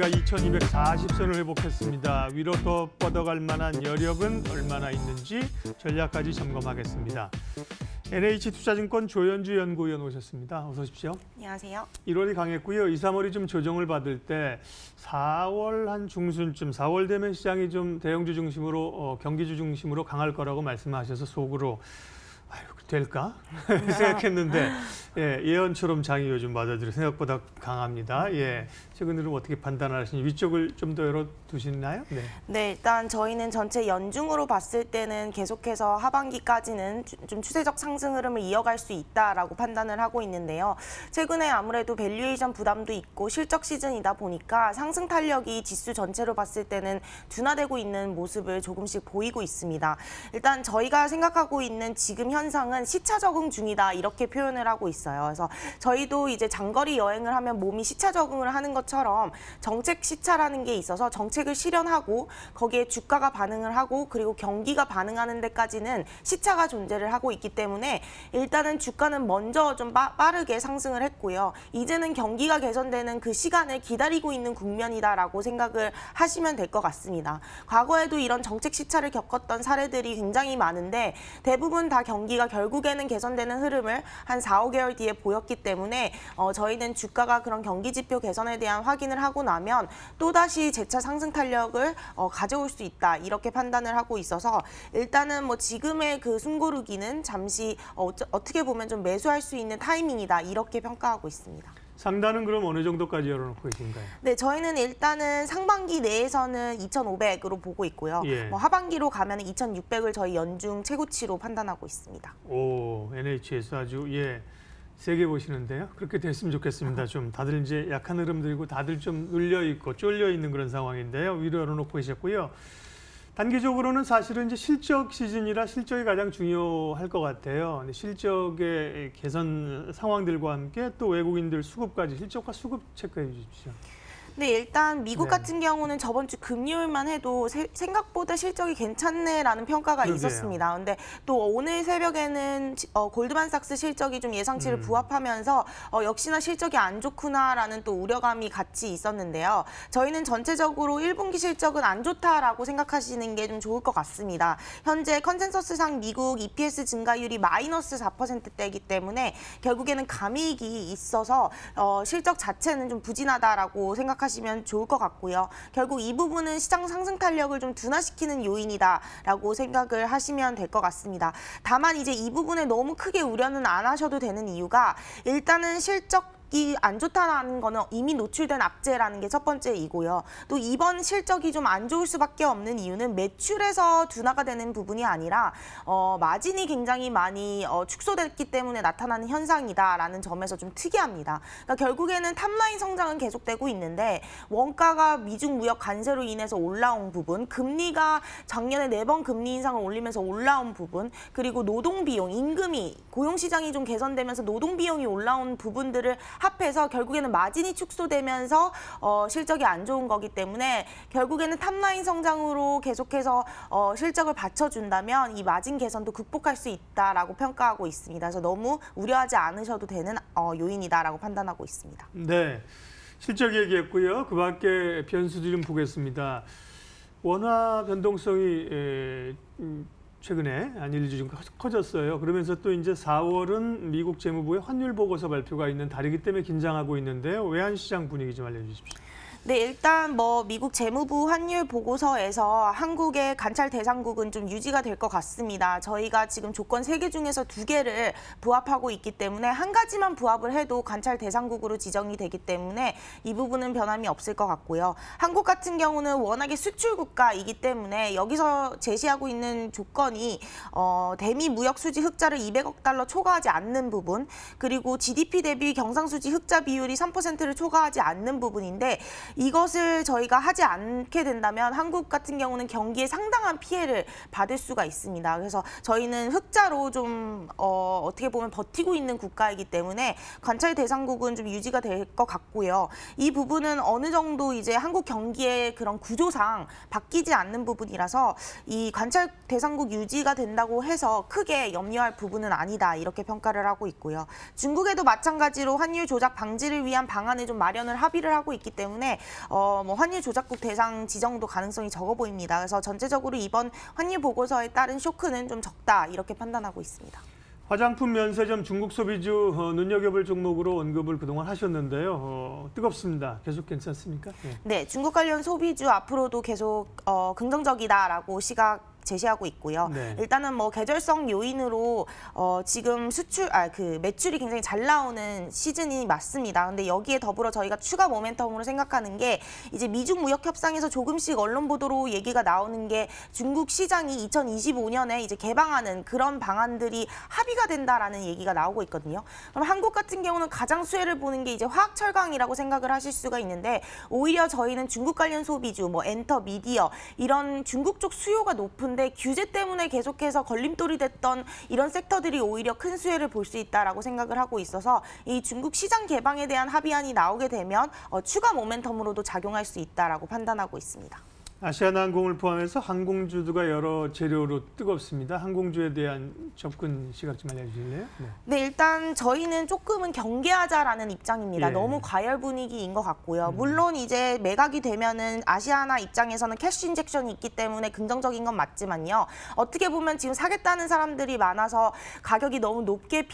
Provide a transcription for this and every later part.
경기가 2240선을 회복했습니다. 위로 더 뻗어갈 만한 여력은 얼마나 있는지 전략까지 점검하겠습니다. NH투자증권 조현주 연구위원 오셨습니다. 어서 오십시오. 안녕하세요. 1월이 강했고요. 2, 3월이 좀 조정을 받을 때 4월 한 중순쯤, 4월 되면 시장이 좀 대형주 중심으로, 경기주 중심으로 강할 거라고 말씀하셔서 속으로 아유, 될까? 생각했는데 예언처럼 장이 요즘 맞아들여 생각보다 강합니다. 최근으로는 어떻게 판단하시는지 위쪽을 좀 더 열어두시나요? 네, 일단 저희는 전체 연중으로 봤을 때는 계속해서 하반기까지는 좀 추세적 상승 흐름을 이어갈 수 있다라고 판단을 하고 있는데요. 최근에 아무래도 밸류에이션 부담도 있고 실적 시즌이다 보니까 상승 탄력이 지수 전체로 봤을 때는 둔화되고 있는 모습을 조금씩 보이고 있습니다. 일단 저희가 생각하고 있는 지금 현상은 시차 적응 중이다 이렇게 표현을 하고 있어요. 그래서 저희도 이제 장거리 여행을 하면 몸이 시차 적응을 하는 것처럼 정책 시차라는 게 있어서 정책을 실현하고 거기에 주가가 반응을 하고 그리고 경기가 반응하는 데까지는 시차가 존재를 하고 있기 때문에 일단은 주가는 먼저 좀 빠르게 상승을 했고요. 이제는 경기가 개선되는 그 시간을 기다리고 있는 국면이다라고 생각을 하시면 될 것 같습니다. 과거에도 이런 정책 시차를 겪었던 사례들이 굉장히 많은데 대부분 다 경기가 결국에는 개선되는 흐름을 한 4, 5개월 뒤에 보였기 때문에 저희는 주가가 그런 경기 지표 개선에 대한 확인을 하고 나면 또다시 재차 상승 탄력을 가져올 수 있다 이렇게 판단을 하고 있어서 일단은 뭐 지금의 그 숨고르기는 잠시 어떻게 보면 좀 매수할 수 있는 타이밍이다 이렇게 평가하고 있습니다. 상단은 그럼 어느 정도까지 열어놓고 계신가요? 네, 저희는 일단은 상반기 내에서는 2,500으로 보고 있고요. 하반기로 가면 2,600을 저희 연중 최고치로 판단하고 있습니다. 오, NHS 아주 세게 보시는데요. 그렇게 됐으면 좋겠습니다. 좀 다들 이제 약한 흐름들이고 다들 좀 눌려 있고 쫄려 있는 그런 상황인데요. 위로 열어놓고 계셨고요. 단기적으로는 사실은 이제 실적 시즌이라 실적이 가장 중요할 것 같아요. 근데 실적의 개선 상황들과 함께 또 외국인들 수급까지 실적과 수급 체크해 주십시오. 네, 일단 미국 같은 경우는 저번 주 금요일만 해도 생각보다 실적이 괜찮네라는 평가가 있었습니다. 근데 또 오늘 새벽에는 골드만삭스 실적이 좀 예상치를 부합하면서 역시나 실적이 안 좋구나라는 또 우려감이 같이 있었는데요. 저희는 전체적으로 1분기 실적은 안 좋다라고 생각하시는 게 좀 좋을 것 같습니다. 현재 컨센서스상 미국 EPS 증가율이 마이너스 4%대이기 때문에 결국에는 감이익이 있어서 실적 자체는 좀 부진하다라고 생각하시면 좋을 것 같고요. 결국 이 부분은 시장 상승 탄력을 좀 둔화시키는 요인이다라고 생각을 하시면 될 것 같습니다. 다만 이제 이 부분에 너무 크게 우려는 안 하셔도 되는 이유가 일단은 실적이 안 좋다는 거는 이미 노출된 악재라는 게 첫 번째이고요. 또 이번 실적이 좀 안 좋을 수밖에 없는 이유는 매출에서 둔화가 되는 부분이 아니라 마진이 굉장히 많이 축소됐기 때문에 나타나는 현상이다라는 점에서 좀 특이합니다. 그러니까 결국에는 탑라인 성장은 계속되고 있는데 원가가 미중 무역 관세로 인해서 올라온 부분, 금리가 작년에 4번 금리 인상을 올리면서 올라온 부분, 그리고 노동비용, 임금이 고용시장이 좀 개선되면서 노동비용이 올라온 부분들을 합해서 결국에는 마진이 축소되면서 실적이 안 좋은 거기 때문에 결국에는 탑라인 성장으로 계속해서 실적을 받쳐준다면 이 마진 개선도 극복할 수 있다라고 평가하고 있습니다. 그래서 너무 우려하지 않으셔도 되는 요인이다라고 판단하고 있습니다. 네, 실적 얘기했고요. 그 밖에 변수들 좀 보겠습니다. 원화 변동성이 최근에 한 일주 좀 커졌어요. 그러면서 또 이제 4월은 미국 재무부의 환율 보고서 발표가 있는 달이기 때문에 긴장하고 있는데요. 외환시장 분위기 좀 알려주십시오. 네, 일단 미국 재무부 환율 보고서에서 한국의 관찰 대상국은 좀 유지가 될 것 같습니다. 저희가 지금 조건 3개 중에서 2개를 부합하고 있기 때문에 한 가지만 부합을 해도 관찰 대상국으로 지정이 되기 때문에 이 부분은 변함이 없을 것 같고요. 한국 같은 경우는 워낙에 수출 국가이기 때문에 여기서 제시하고 있는 조건이 대미 무역 수지 흑자를 200억 달러 초과하지 않는 부분, 그리고 GDP 대비 경상수지 흑자 비율이 3%를 초과하지 않는 부분인데 이것을 저희가 하지 않게 된다면 한국 같은 경우는 경기에 상당한 피해를 받을 수가 있습니다. 그래서 저희는 흑자로 좀 어떻게 보면 버티고 있는 국가이기 때문에 관찰 대상국은 좀 유지가 될 것 같고요. 이 부분은 어느 정도 이제 한국 경기의 그런 구조상 바뀌지 않는 부분이라서 이 관찰 대상국 유지가 된다고 해서 크게 염려할 부분은 아니다 이렇게 평가를 하고 있고요. 중국에도 마찬가지로 환율 조작 방지를 위한 방안을 좀 마련을 합의를 하고 있기 때문에 뭐 환율 조작국 대상 지정도 가능성이 적어 보입니다. 그래서 전체적으로 이번 환율 보고서에 따른 쇼크는 좀 적다 이렇게 판단하고 있습니다. 화장품 면세점 중국 소비주 눈여겨볼 종목으로 언급을 그동안 하셨는데요. 뜨겁습니다. 계속 괜찮습니까? 네, 중국 관련 소비주 앞으로도 계속 긍정적이다라고 시각 제시하고 있고요. 네. 일단은 뭐 계절성 요인으로 지금 매출이 굉장히 잘 나오는 시즌이 맞습니다. 근데 여기에 더불어 저희가 추가 모멘텀으로 생각하는 게 이제 미중 무역 협상에서 조금씩 언론 보도로 얘기가 나오는 게 중국 시장이 2025년에 이제 개방하는 그런 방안들이 합의가 된다라는 얘기가 나오고 있거든요. 그럼 한국 같은 경우는 가장 수혜를 보는 게 이제 화학 철강이라고 생각을 하실 수가 있는데 오히려 저희는 중국 관련 소비주, 뭐 엔터, 미디어 이런 중국 쪽 수요가 높은 근데 규제 때문에 계속해서 걸림돌이 됐던 이런 섹터들이 오히려 큰 수혜를 볼 수 있다라고 생각을 하고 있어서 이 중국 시장 개방에 대한 합의안이 나오게 되면 추가 모멘텀으로도 작용할 수 있다라고 판단하고 있습니다. 아시아나항공을 포함해서 항공주도가 여러 재료로 뜨겁습니다. 항공주에 대한 접근 시각 좀 알려주실래요? 네, 일단 저희는 조금은 경계하자라는 입장입니다. 예. 너무 과열 분위기인 것 같고요. 물론 이제 매각이 되면은 아시아나 입장에서는 캐시 인젝션이 있기 때문에 긍정적인 건 맞지만요. 어떻게 보면 지금 사겠다는 사람들이 많아서 가격이 너무 높게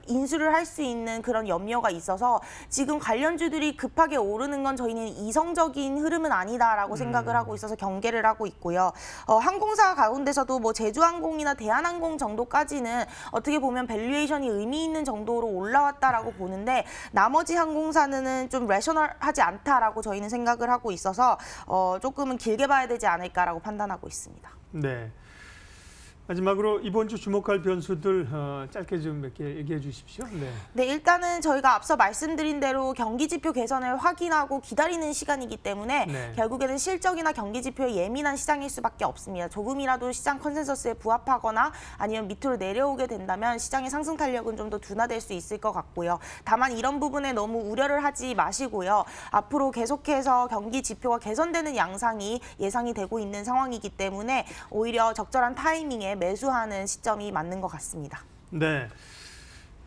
인수를 할 수 있는 그런 염려가 있어서 지금 관련주들이 급하게 오르는 건 저희는 이성적인 흐름은 아니다라고 생각을 하고 있어서 경계를 하고 있고요. 항공사 가운데서도 뭐 제주항공이나 대한항공 정도까지는 어떻게 보면 밸류에이션이 의미 있는 정도로 올라왔다라고 보는데 나머지 항공사는 좀 레셔널하지 않다라고 저희는 생각을 하고 있어서 조금은 길게 봐야 되지 않을까라고 판단하고 있습니다. 네. 마지막으로 이번 주 주목할 변수들 짧게 좀 몇 개 얘기해 주십시오. 네, 일단은 저희가 앞서 말씀드린 대로 경기 지표 개선을 확인하고 기다리는 시간이기 때문에 결국에는 실적이나 경기 지표에 예민한 시장일 수밖에 없습니다. 조금이라도 시장 컨센서스에 부합하거나 아니면 밑으로 내려오게 된다면 시장의 상승 탄력은 좀 더 둔화될 수 있을 것 같고요. 다만 이런 부분에 너무 우려를 하지 마시고요. 앞으로 계속해서 경기 지표가 개선되는 양상이 예상이 되고 있는 상황이기 때문에 오히려 적절한 타이밍에 매수하는 시점이 맞는 것 같습니다. 네,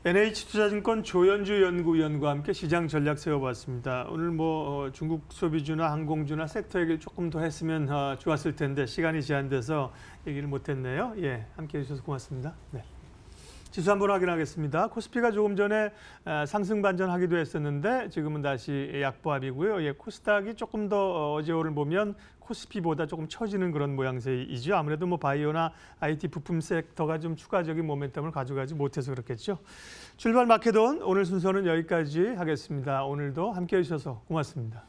NH투자증권 조현주 연구위원과 함께 시장 전략 세워봤습니다. 오늘 뭐 중국 소비주나 항공주나 섹터 얘기를 조금 더 했으면 좋았을 텐데 시간이 제한돼서 얘기를 못했네요. 예, 함께해 주셔서 고맙습니다. 네. 지수 한번 확인하겠습니다. 코스피가 조금 전에 상승 반전하기도 했었는데 지금은 다시 약보합이고요. 예, 코스닥이 조금 더 어제 오늘 보면 코스피보다 조금 처지는 그런 모양새이죠. 아무래도 뭐 바이오나 IT 부품 섹터가 좀 추가적인 모멘텀을 가져가지 못해서 그렇겠죠. 출발 마켓온 오늘 순서는 여기까지 하겠습니다. 오늘도 함께해 주셔서 고맙습니다.